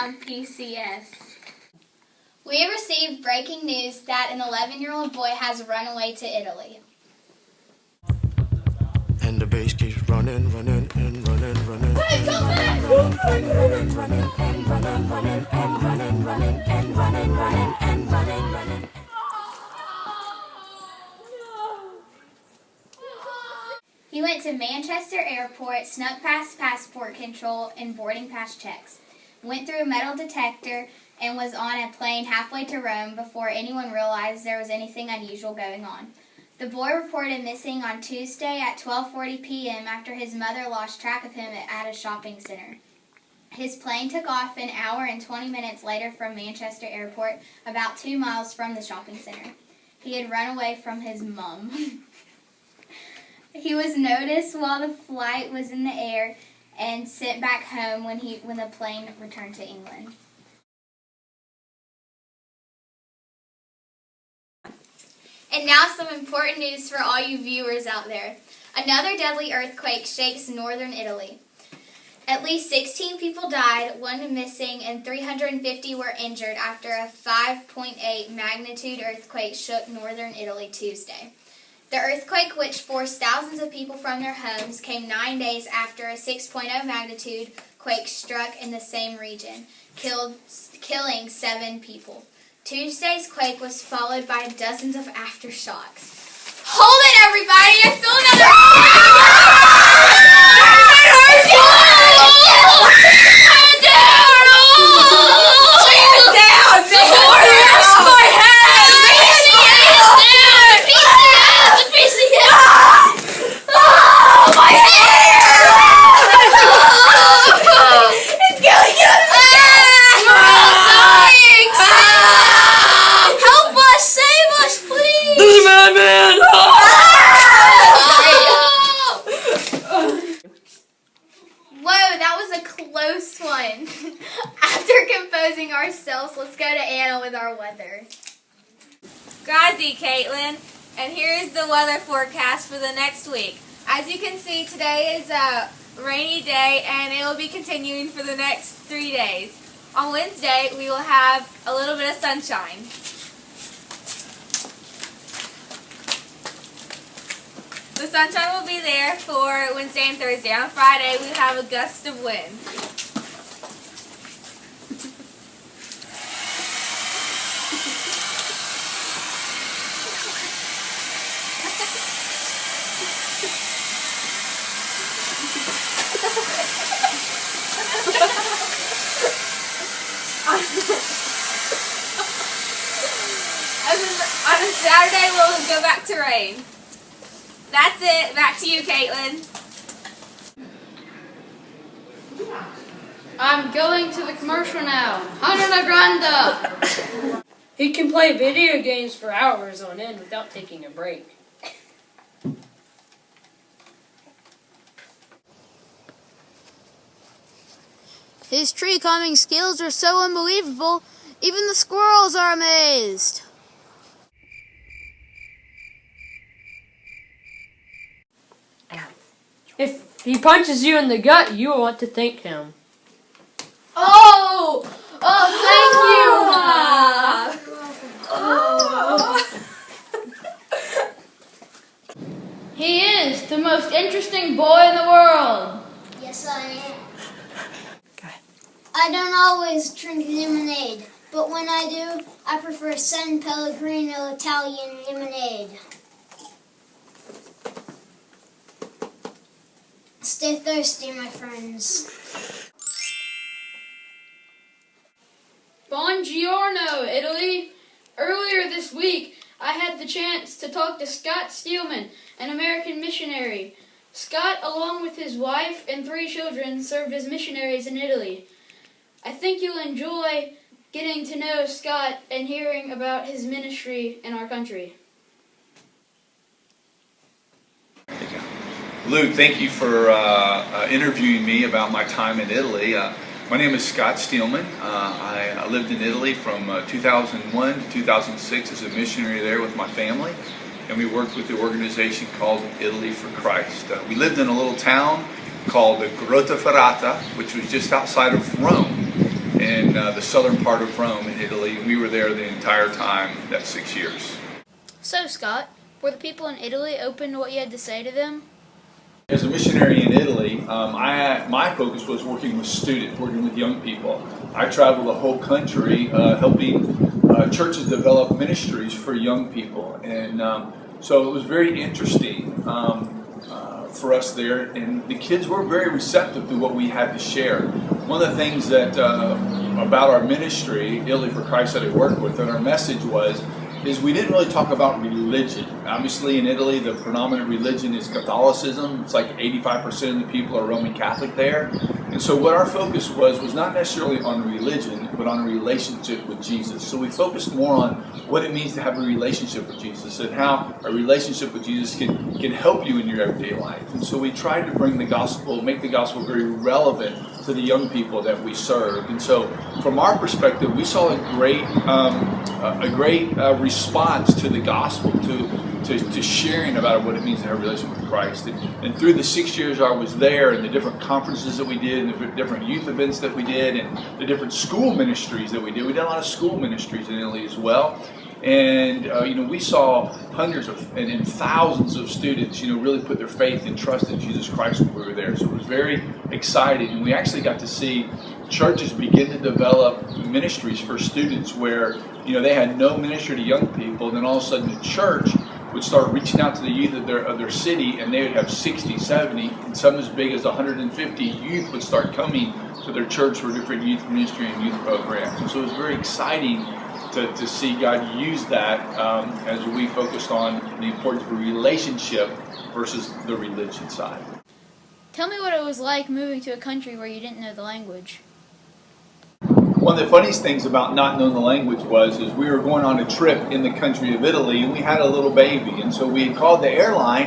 on PCS. We have received breaking news that an 11-year-old boy has run away to Italy. And the bass keeps running, running, and running, running. Hey, come back! Running, running, running, and running, running, and running, running, and running, running, and running, running. He went to Manchester Airport, snuck past passport control and boarding pass checks, went through a metal detector, and was on a plane halfway to Rome before anyone realized there was anything unusual going on. The boy reported missing on Tuesday at 12:40 p.m. after his mother lost track of him at a shopping center. His plane took off an hour and 20 minutes later from Manchester Airport, about 2 miles from the shopping center. He had run away from his mom. He was noticed while the flight was in the air and sent back home when the plane returned to England. And now some important news for all you viewers out there. Another deadly earthquake shakes northern Italy. At least 16 people died, 1 missing, and 350 were injured after a 5.8 magnitude earthquake shook northern Italy Tuesday. The earthquake, which forced thousands of people from their homes, came 9 days after a 6.0 magnitude quake struck in the same region, killing 7 people. Tuesday's quake was followed by dozens of aftershocks. Hold it, everybody! I feel another... Close one. After composing ourselves, let's go to Anna with our weather. Grazie, Katelyn. And here's the weather forecast for the next week. As you can see, today is a rainy day, and it will be continuing for the next 3 days. On Wednesday, we will have a little bit of sunshine. The sunshine will be there for Wednesday and Thursday. On Friday, we have a gust of wind. On Saturday, we'll go back to rain. That's it. Back to you, Katelyn. I'm going to the commercial now. Hanna Granda! He can play video games for hours on end without taking a break. His tree climbing skills are so unbelievable, even the squirrels are amazed. If he punches you in the gut, you will want to thank him. Oh, thank you. He is the most interesting boy in the world. Yes, I am. I don't always drink lemonade, but when I do, I prefer San Pellegrino Italian lemonade. Stay thirsty, my friends. Buongiorno, Italy. Earlier this week, I had the chance to talk to Scott Steelman, an American missionary. Scott, along with his wife and 3 children, served as missionaries in Italy. I think you'll enjoy getting to know Scott and hearing about his ministry in our country. Luke, thank you for interviewing me about my time in Italy. My name is Scott Steelman. I lived in Italy from 2001 to 2006 as a missionary there with my family, and we worked with the organization called Italy for Christ. We lived in a little town called Grottaferrata, which was just outside of Rome. in the southern part of Rome in Italy. We were there the entire time, that 6 years. So, Scott, were the people in Italy open to what you had to say to them? As a missionary in Italy, my focus was working with students, working with young people. I traveled the whole country helping churches develop ministries for young people. And so it was very interesting for us there. And the kids were very receptive to what we had to share. One of the things that about our ministry, Italy for Christ, that I worked with, and our message is we didn't really talk about religion. Obviously in Italy the predominant religion is Catholicism. It's like 85% of the people are Roman Catholic there. And so what our focus was not necessarily on religion, but on a relationship with Jesus. So we focused more on what it means to have a relationship with Jesus and how a relationship with Jesus can help you in your everyday life. And so we tried to bring the gospel, make the gospel very relevant to the young people that we serve. And so from our perspective, we saw a great response to the gospel, to sharing about what it means to have a relationship with Christ. And through the 6 years I was there, and the different conferences that we did, and the different youth events that we did, and the different school ministries that we did a lot of school ministries in Italy as well. And we saw hundreds and thousands of students, really put their faith and trust in Jesus Christ when we were there. So it was very exciting, and we actually got to see churches begin to develop ministries for students where they had no ministry to young people. Then all of a sudden, the church would start reaching out to the youth of their city, and they would have 60, 70, and some as big as 150 youth would start coming to their church for different youth ministry and youth programs. And so it was very exciting to see God use that as we focused on the importance of a relationship versus the religion side. Tell me what it was like moving to a country where you didn't know the language. One of the funniest things about not knowing the language is we were going on a trip in the country of Italy, and we had a little baby. And so we had called the airline,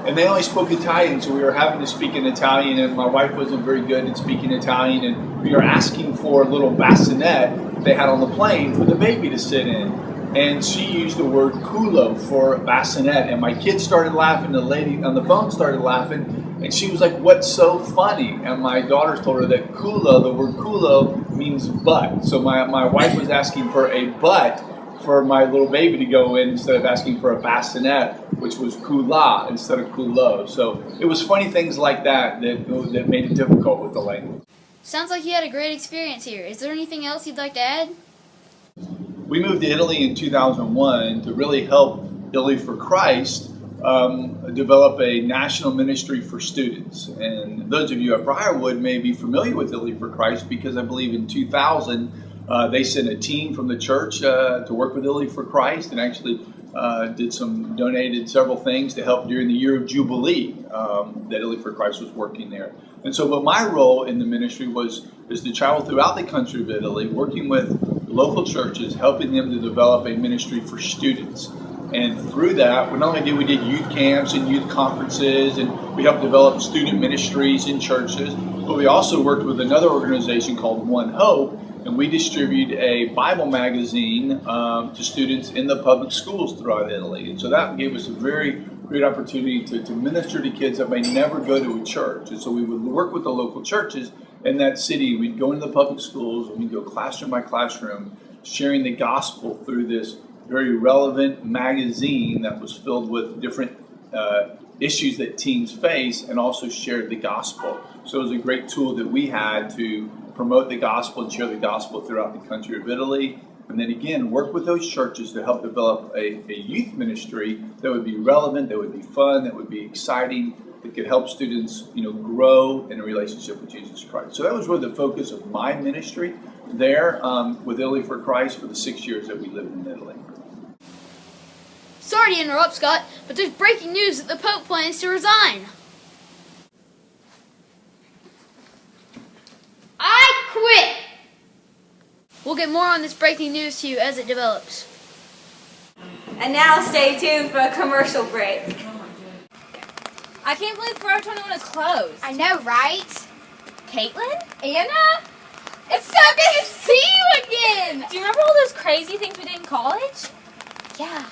and they only spoke Italian, so we were having to speak in Italian, and my wife wasn't very good at speaking Italian, and we were asking for a little bassinet they had on the plane for the baby to sit in. And she used the word culo for bassinet, and my kids started laughing, the lady on the phone started laughing, and she was like, "What's so funny?" And my daughters told her that culo, the word culo, means butt. So my wife was asking for a butt for my little baby to go in instead of asking for a bassinet, which was kula instead of culo. So it was funny things like that made it difficult with the language. Sounds like you had a great experience here. Is there anything else you'd like to add? We moved to Italy in 2001 to really help Italy for Christ develop a national ministry for students. And those of you at Briarwood may be familiar with Italy for Christ because I believe in 2000 they sent a team from the church to work with Italy for Christ, and actually donated several things to help during the year of Jubilee that Italy for Christ was working there. And so, but my role in the ministry is to travel throughout the country of Italy, working with local churches, helping them to develop a ministry for students. And through that, not only did youth camps and youth conferences, and we helped develop student ministries in churches, but we also worked with another organization called One Hope, and we distribute a Bible magazine to students in the public schools throughout Italy. And so that gave us a very great opportunity to minister to kids that may never go to a church. And so we would work with the local churches in that city. We'd go into the public schools, and we'd go classroom by classroom, sharing the gospel through this very relevant magazine that was filled with different issues that teens face, and also shared the gospel. So it was a great tool that we had to promote the gospel and share the gospel throughout the country of Italy. And then again, work with those churches to help develop a youth ministry that would be relevant, that would be fun, that would be exciting, that could help students, grow in a relationship with Jesus Christ. So that was really the focus of my ministry there with Italy for Christ for the 6 years that we lived in Italy. Sorry to interrupt, Scott, but there's breaking news that the Pope plans to resign. I quit! We'll get more on this breaking news to you as it develops. And now stay tuned for a commercial break. I can't believe Forever 21 is closed. I know, right? Katelyn? Anna? It's so good to see you again! Do you remember all those crazy things we did in college? Yeah.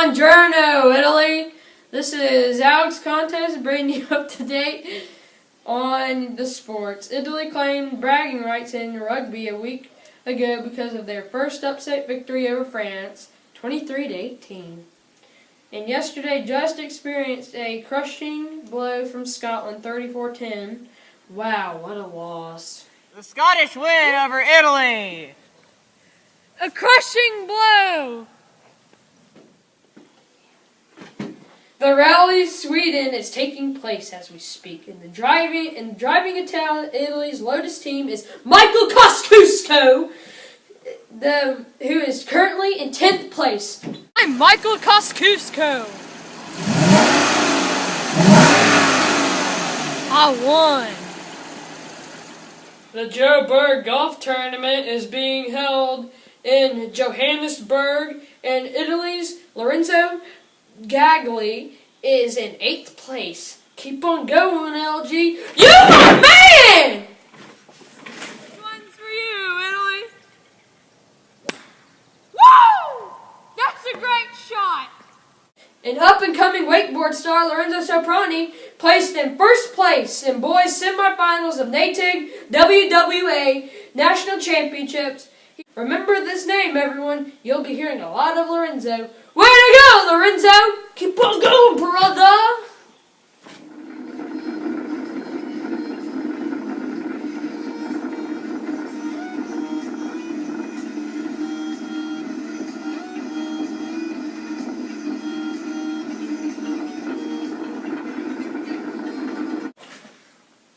Buongiorno, Italy. This is Alex Contest bringing you up to date on the sports. Italy claimed bragging rights in rugby a week ago because of their first upset victory over France, 23-18. And yesterday just experienced a crushing blow from Scotland, 34-10. Wow, what a loss. The Scottish win over Italy. A crushing blow. The rally Sweden is taking place as we speak. And driving Italy's Lotus team is Michael Kosciuszko, who is currently in 10th place. I'm Michael Kosciuszko. I won. The Joburg Golf Tournament is being held in Johannesburg, and Italy's Lorenzo Gagli is in 8th place. Keep on going, LG. You my man! This one's for you, Italy. Woo! That's a great shot. An up-and-coming wakeboard star, Lorenzo Soprani, placed in first place in boys' semifinals of NATIG WWA National Championships. Remember this name, everyone. You'll be hearing a lot of Lorenzo. Way to go, Lorenzo! Keep on going, brother!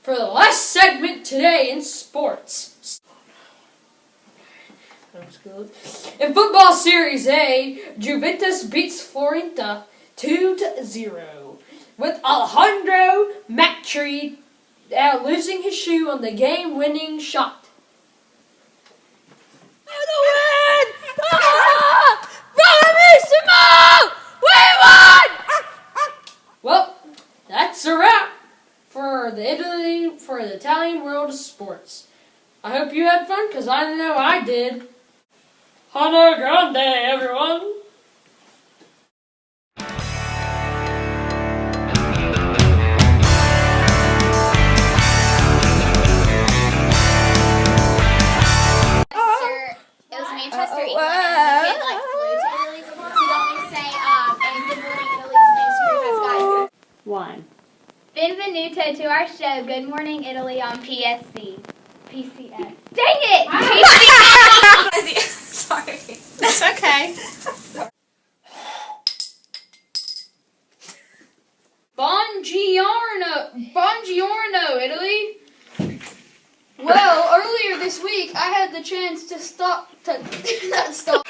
For the last segment today in sports. In football Series A, Juventus beats Fiorentina 2-0, with Alejandro Matri losing his shoe on the game-winning shot. Well, that's a wrap for the Italian world of sports. I hope you had fun, because I know I did. Hana Grande, everyone! It was Manchester, England, and the kid flew to Italy. So you want me to say, and good morning, Italy's news guys. 1. Benvenuto to our show, Good Morning Italy on PSC. PCS. Dang it! PCS! Sorry. That's okay. Buongiorno, Italy. Well, earlier this week, I had the chance to not stop.